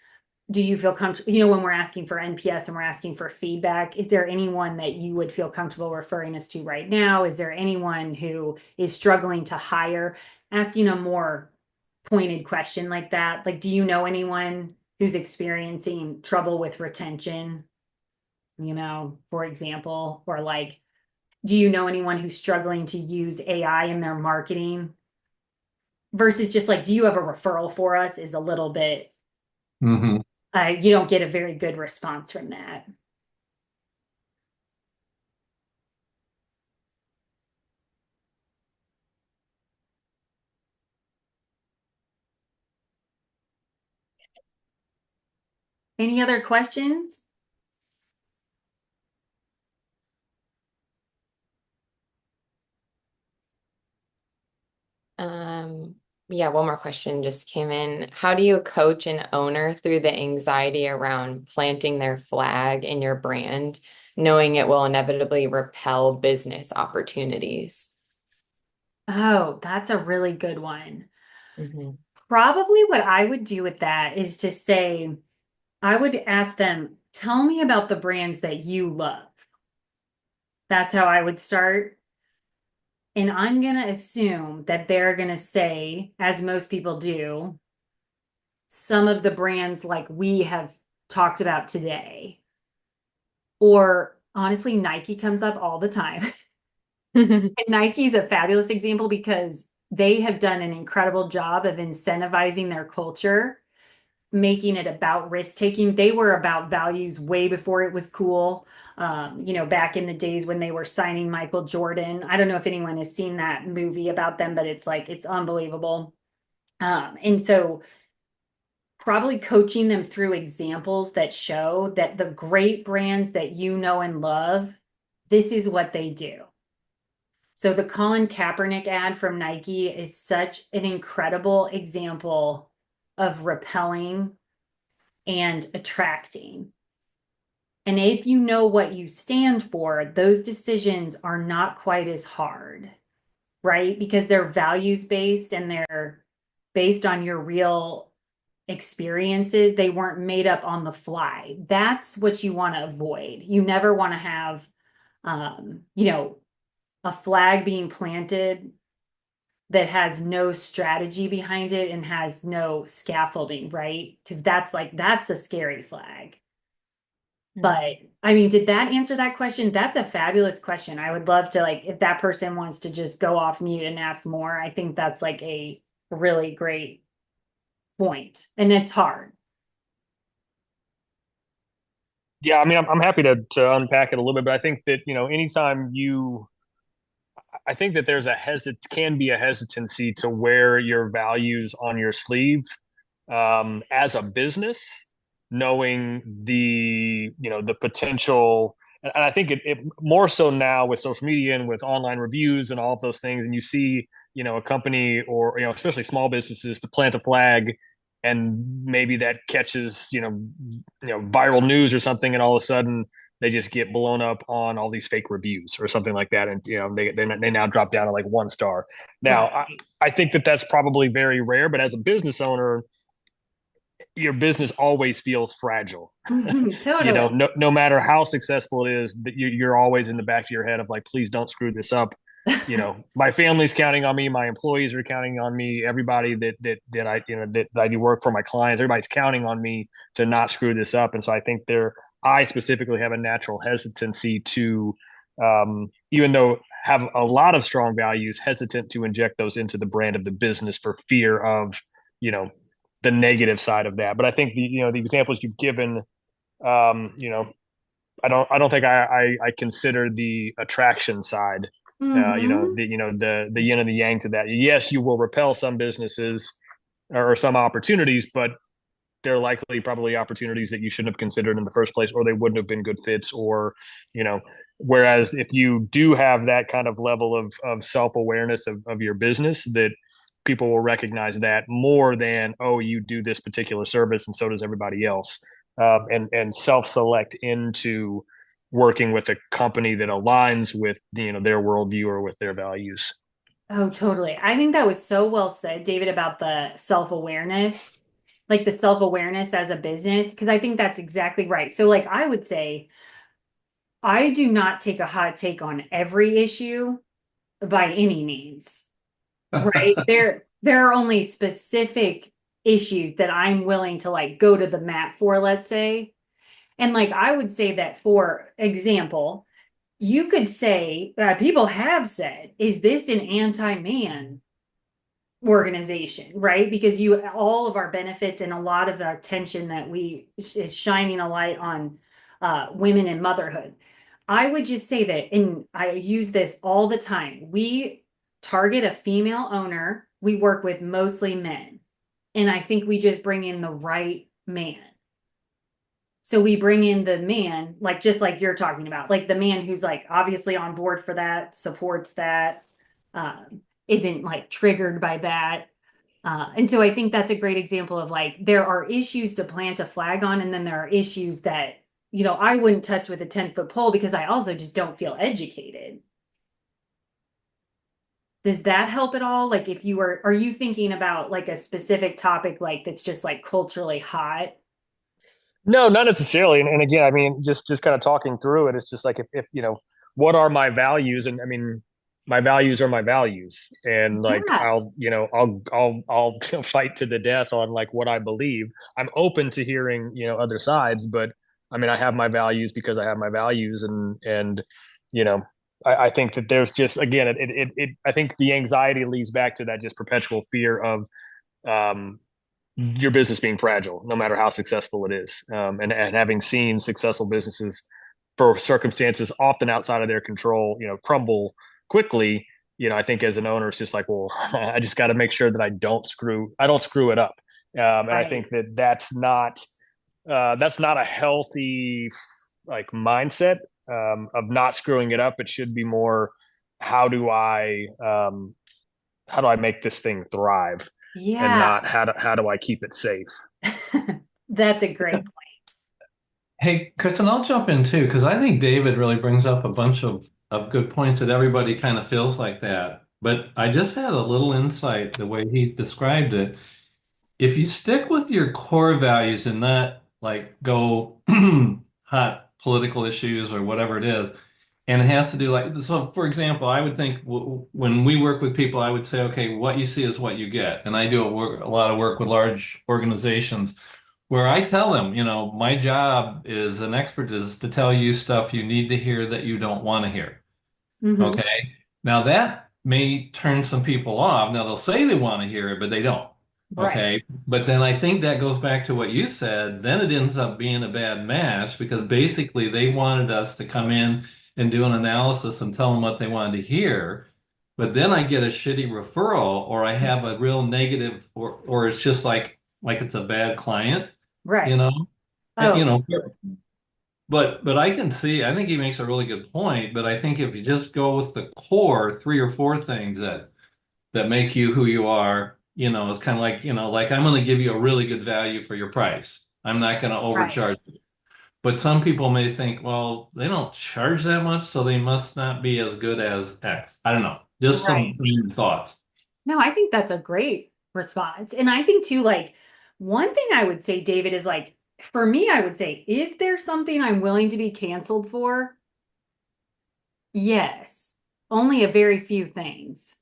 do you feel comfortable, when we're asking for NPS and we're asking for feedback, is there anyone that you would feel comfortable referring us to right now? Is there anyone who is struggling to hire? Asking a more pointed question like that. Like, do you know anyone who's experiencing trouble with retention? For example, or like, do you know anyone who's struggling to use AI in their marketing? Versus just like, do you have a referral for us is a little bit, Hmm. you don't get a very good response from that. Any other questions? Um, yeah, one more question just came in. How do you coach an owner through the anxiety around planting their flag in your brand, knowing it will inevitably repel business opportunities? Oh, that's a really good one. Mhm. Probably what I would do with that is to say, I would ask them, tell me about the brands that you love. That's how I would start. And I'm going to assume that they're going to say, as most people do, some of the brands like we have talked about today. Or honestly, Nike comes up all the time. And Nike's a fabulous example because they have done an incredible job of incentivizing their culture, making it about risk taking. They were about values way before it was cool. Back in the days when they were signing Michael Jordan. I don't know if anyone has seen that movie about them, but it's unbelievable. And so probably coaching them through examples that show that the great brands that you know and love, this is what they do. So the Colin Kaepernick ad from Nike is such an incredible example of repelling and attracting. And if you know what you stand for, those decisions are not quite as hard, right? Because they're values based and they're based on your real experiences. They weren't made up on the fly. That's what you want to avoid. You never want to have, um, you know, a flag being planted that has no strategy behind it and has no scaffolding, right? Because that's a scary flag. But I mean, did that answer that question? That's a fabulous question. I would love to, like, if that person wants to just go off mute and ask more, I think that's like a really great point. And it's hard. Yeah, I mean, I'm happy to unpack it a little bit, but I think that anytime I think that can be a hesitancy to wear your values on your sleeve as a business, knowing the potential. And I think it more so now with social media and with online reviews and all of those things, and you see a company or especially small businesses to plant a flag, and maybe that catches viral news or something, and all of a sudden they just get blown up on all these fake reviews or something like that, and they now drop down to like 1 star. Now, Right. I think that that's probably very rare, but as a business owner, your business always feels fragile. Totally. No matter how successful it is, that you're always in the back of your head of like, please don't screw this up. My family's counting on me, my employees are counting on me, everybody that I do work for, my clients, everybody's counting on me to not screw this up. And so I think I specifically have a natural hesitancy to, even though have a lot of strong values, hesitant to inject those into the brand of the business for fear of, you know, the negative side of that. But I think the examples you've given, um, you know, I don't think I consider the attraction side. Hmm. The yin and the yang to that. Yes, you will repel some businesses or some opportunities, but they're likely probably opportunities that you shouldn't have considered in the first place, or they wouldn't have been good fits, or you know. Whereas if you do have that kind of level of self awareness of your business, that people will recognize that more than, oh, you do this particular service and so does everybody else, and self-select into working with a company that aligns with their worldview or with their values. Oh, totally. I think that was so well said, David, about the self-awareness, like the self-awareness as a business, because I think that's exactly right. So, like, I would say I do not take a hot take on every issue by any means, right? There are only specific issues that I'm willing to like go to the mat for, let's say. And like I would say that, for example, you could say, people have said, is this an anti-man organization, right? Because you, all of our benefits and a lot of our attention that we is shining a light on women and motherhood. I would just say that, and I use this all the time. We target a female owner. We work with mostly men. And I think we just bring in the right man. So we bring in the man, like just like you're talking about, like the man who's like obviously on board for that, supports that, isn't like triggered by that. And so I think that's a great example of like there are issues to plant a flag on, and then there are issues that, I wouldn't touch with a 10-foot pole because I also just don't feel educated. Does that help at all? Like if are you thinking about like a specific topic like that's just like culturally hot? No, not necessarily. And again, I mean, just kind of talking through it, it's just like if what are my values? And I mean, my values are my values, and like Yeah, I'll fight to the death on like what I believe. I'm open to hearing other sides, but I mean, I have my values because I have my values, and you know, I think that there's just again, I think the anxiety leads back to that just perpetual fear of um your business being fragile, no matter how successful it is. And having seen successful businesses for circumstances often outside of their control, crumble quickly. I think as an owner, it's just like, well, I just got to make sure that I don't screw it up. And I right. think that that's not a healthy like mindset of not screwing it up. It should be more, how do I how do I make this thing thrive, and Yeah. not how do I keep it safe. That's a great Hey, Kristen, I'll jump in too, because I think David really brings up a bunch of good points that everybody kind of feels like that. But I just had a little insight the way he described it. If you stick with your core values and not like go hot political issues or whatever it is, and it has to do like, so for example, I would think when we work with people, I would say, okay, what you see is what you get. And I do a lot of work with large organizations where I tell them, my job as an expert is to tell you stuff you need to hear that you don't want to hear. point. Okay. Now that may turn some people off. Now they'll say they want to hear it, but they don't. Right. Okay. But then I think that goes back to what you said. Then it ends up being a bad match because basically they wanted us to come in and do an analysis and tell them what they wanted to hear. But then I get a shitty referral or I have a real negative or it's just like it's a bad client, you Right. know? And, Oh, but I can see, I think he makes a really good point, but I think if you just go with the core three or four things that make you who you are, it's kind of like, like I'm going to give you a really good value for your price. I'm not going to right. overcharge you. But some people may think, well, they don't charge that much, so they must not be as good as X. I don't know. Just some Right. random thoughts. No, I think that's a great response. And I think too, like, one thing I would say, David, is like, for me, I would say, is there something I'm willing to be canceled for? Yes. Only a very few things.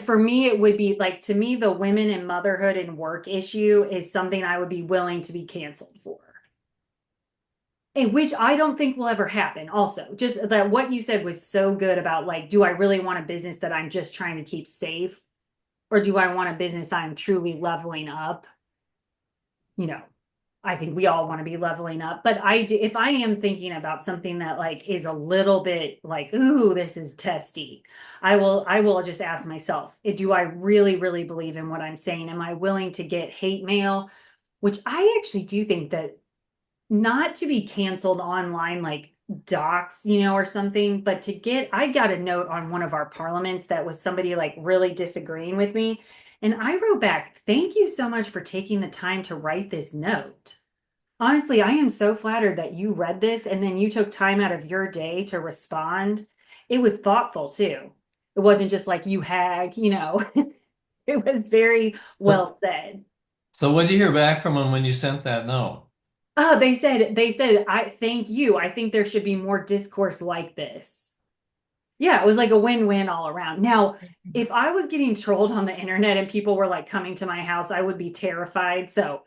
For me, it would be like, to me, the women and motherhood and work issue is something I would be willing to be canceled for. And which I don't think will ever happen. Also, just that what you said was so good about like, do I really want a business that I'm just trying to keep safe? Or do I want a business I'm truly leveling up? You know, I think we all want to be leveling up, but I do, if I am thinking about something that like is a little bit like, ooh, this is testy, I will just ask myself, do I really, really believe in what I'm saying? Am I willing to get hate mail? Which I actually do think that not to be canceled online, like docs, or something. But I got a note on one of our parliaments that was somebody like really disagreeing with me. And I wrote back, thank you so much for taking the time to write this note. Honestly, I am so flattered that you read this and then you took time out of your day to respond. It was thoughtful too. It wasn't just like you hag. It was very So, well said. so what did you hear back from them when you sent that note? They said, I thank you. I think there should be more discourse like this. Yeah, it was like a win-win all around. Now, if I was getting trolled on the internet and people were like coming to my house, I would be terrified. So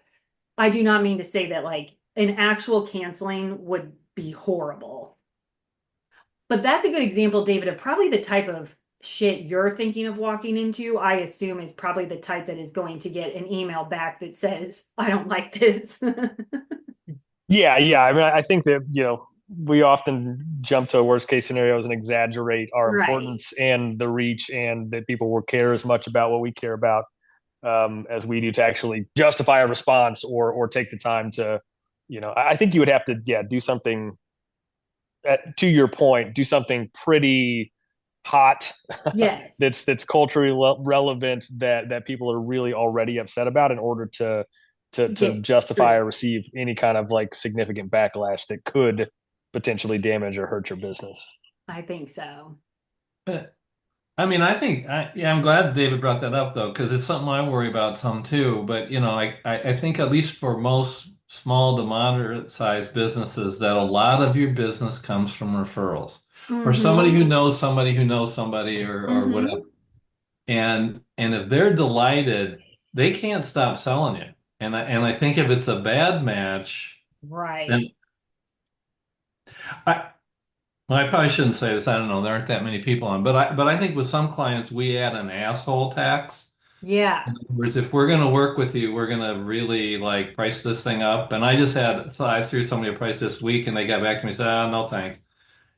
I do not mean to say that like an actual canceling would be horrible. But that's a good example, David, of probably the type of shit you're thinking of walking into. I assume is probably the type that is going to get an email back that says, I don't like this. Yeah. I mean, I think that, we often jump to worst case scenarios and exaggerate our Right. importance and the reach, and that people will care as much about what we care about as we do to actually justify a response or take the time to, I think you would have to, yeah, do something to your point, do something pretty hot Yes. that's culturally relevant that people are really already upset about in order to Get justify through. or receive any kind of like significant backlash that could potentially damage or hurt your business. I think so. But I mean, yeah, I'm glad David brought that up though, because it's something I worry about some too. But I think at least for most small to moderate sized businesses, that a lot of your business comes from referrals or somebody Mm-hmm. who knows somebody who knows somebody or whatever. Mm-hmm. And if they're delighted, they can't stop selling you. And I think if it's a bad match, then Right. I well, I probably shouldn't say this. I don't know. There aren't that many people on, but I think with some clients we add an asshole tax. Yeah. In other words, if we're going to work with you, we're going to really like price this thing up. And I threw somebody a price this week, and they got back to me and said, "Oh, no, thanks."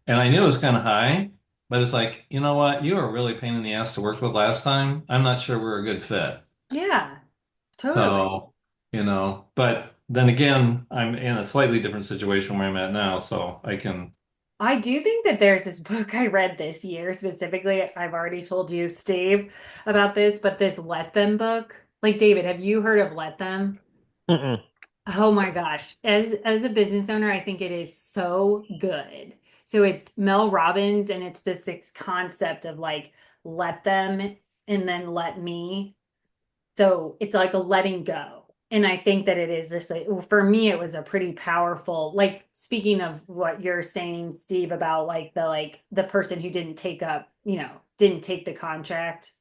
And I knew it was kind of high, but it's like, you know what? You were really a pain in the ass to work with last time. I'm not sure we're a good fit. Yeah. Totally. So, but then again, I'm in a slightly different situation where I'm at now, so I can. I do think that there's this book I read this year specifically. I've already told you, Steve, about this, but this Let Them book. Like, David, have you heard of Let Them? Mm-mm. Oh my gosh. As a business owner, I think it is so good. So it's Mel Robbins and it's this concept of like let them and then let me. So it's like a letting go. And I think that it is just for me, it was a pretty powerful, like speaking of what you're saying, Steve, about like the person who didn't take the contract.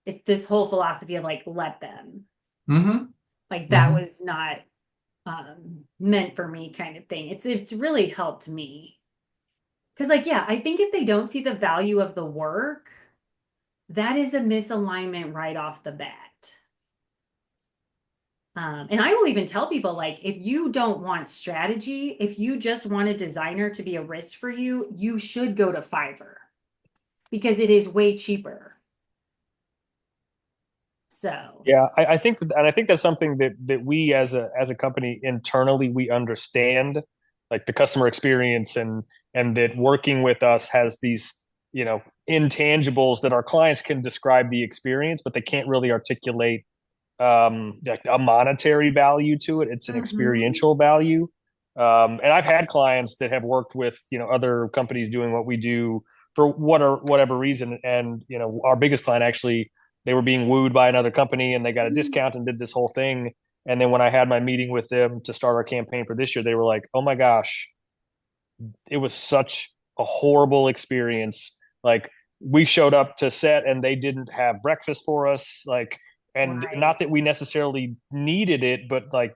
It's this whole philosophy of like let them. Mm-hmm. Like that Mm-hmm. was not meant for me kind of thing. It's really helped me. Because like, yeah, I think if they don't see the value of the work, that is a misalignment right off the bat. And I will even tell people like, if you don't want strategy, if you just want a designer to be a wrist for you, you should go to Fiverr because it is way cheaper. So, Yeah, I think and I think that's something that we as a company internally we understand, like the customer experience and that working with us has these, intangibles that our clients can describe the experience, but they can't really articulate like a monetary value to it. It's an mhm, experiential value. And I've had clients that have worked with, other companies doing what we do for whatever reason. And, our biggest client actually, they were being wooed by another company and they got a discount and did this whole thing. And then when I had my meeting with them to start our campaign for this year, they were like, "Oh my gosh, it was such a horrible experience. Like we showed up to set and they didn't have breakfast for us. Like, and right. not that we necessarily needed it, but like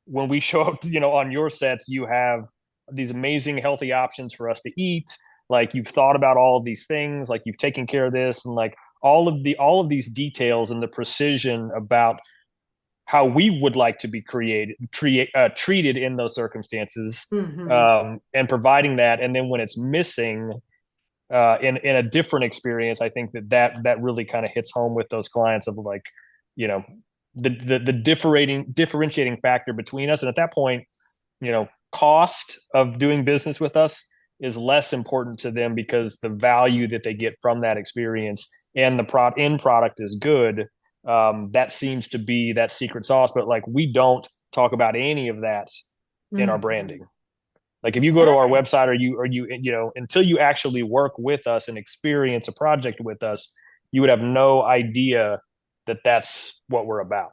when we show up, on your sets, you have these amazing healthy options for us to eat. Like you've thought about all of these things, like you've taken care of this, and like all of these details and the precision about how we would like to be treated in those circumstances, Hmm. and providing that. And then when it's missing in a different experience, I think that really kind of hits home with those clients of like, you know, the differentiating factor between us. And at that point, cost of doing business with us is less important to them because the value that they get from that experience and the end product is good. That seems to be that secret sauce. But like, we don't talk about any of that in our Mhm. branding. Like, if you go to our website, or until you actually work with us and experience a project with us, you would have no idea that that's what we're about.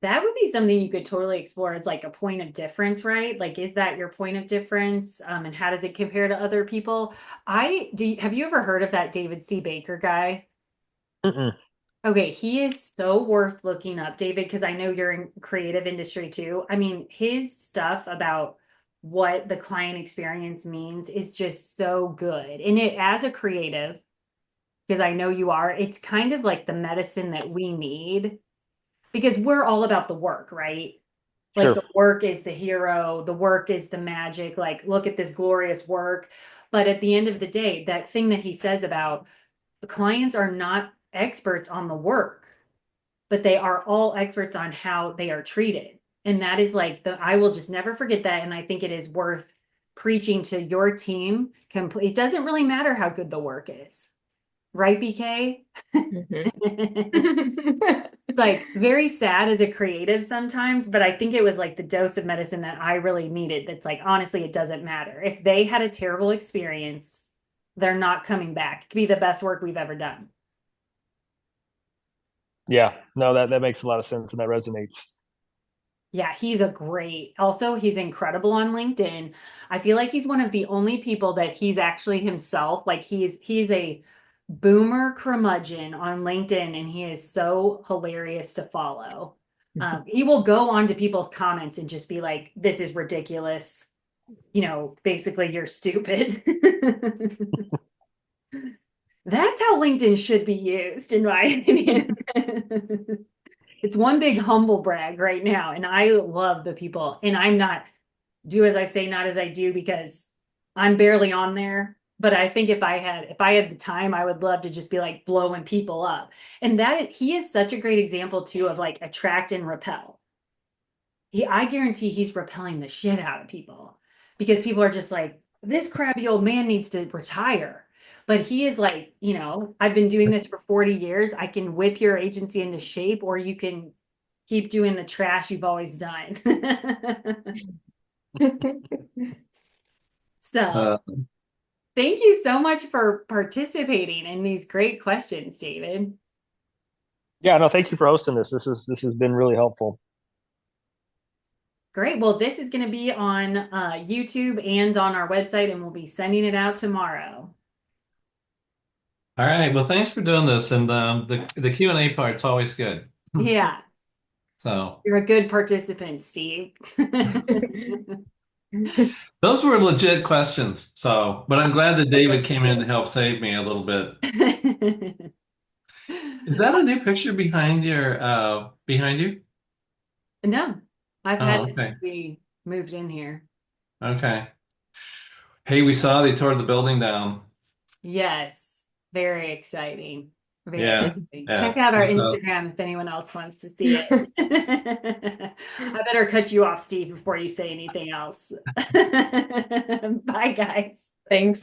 That would be something you could totally explore as like a point of difference, right? Like, is that your point of difference? And how does it compare to other people? Have you ever heard of that David C. Baker guy? Mm-mm. Okay, he is so worth looking up, David, because I know you're in creative industry too. I mean, his stuff about what the client experience means is just so good. And it, as a creative, because I know you are, it's kind of like the medicine that we need because we're all about the work, right? Like Sure. the work is the hero, the work is the magic, like look at this glorious work. But at the end of the day, that thing that he says about clients are not experts on the work, but they are all experts on how they are treated. And that is like I will just never forget that. And I think it is worth preaching to your team. It doesn't really matter how good the work is, right, BK? It's like very sad as a creative sometimes, but I think it was like the dose of medicine that I really needed. That's like, honestly, it doesn't matter. If they had a terrible experience, they're not coming back. It could be the best work we've ever done. Yeah. No, that makes a lot of sense and that resonates. Yeah, he's incredible on LinkedIn. I feel like he's one of the only people that he's actually himself. Like he's a boomer curmudgeon on LinkedIn and he is so hilarious to follow. He will go on to people's comments and just be like, this is ridiculous. Basically you're stupid. That's how LinkedIn should be used, in my opinion. It's one big humble brag right now. And I love the people. And I'm not do as I say, not as I do, because I'm barely on there. But I think if I had the time, I would love to just be like blowing people up. And he is such a great example too of like attract and repel. I guarantee he's repelling the shit out of people because people are just like, this crabby old man needs to retire. But he is like, I've been doing this for 40 years. I can whip your agency into shape, or you can keep doing the trash you've always done. So Uh, thank you so much for participating in these great questions, David. Yeah, no, thank you for hosting this. This has been really helpful. Great. Well, this is going to be on YouTube and on our website, and we'll be sending it out tomorrow. all right. Well, thanks for doing this, and the Q&A part's always good. Yeah, So you're a good participant, Steve. those were legit questions. So, but I'm glad that David came in to help save me a little bit. Is that a new picture behind you? No, I've had Oh, it okay. since we moved in here. Okay. Hey, we saw they tore the building down. Yes, very exciting. Very Yeah. exciting. Check Yeah. out our We saw. Instagram if anyone else wants to see it. I better cut you off, Steve, before you say anything else. Bye, guys. Thanks.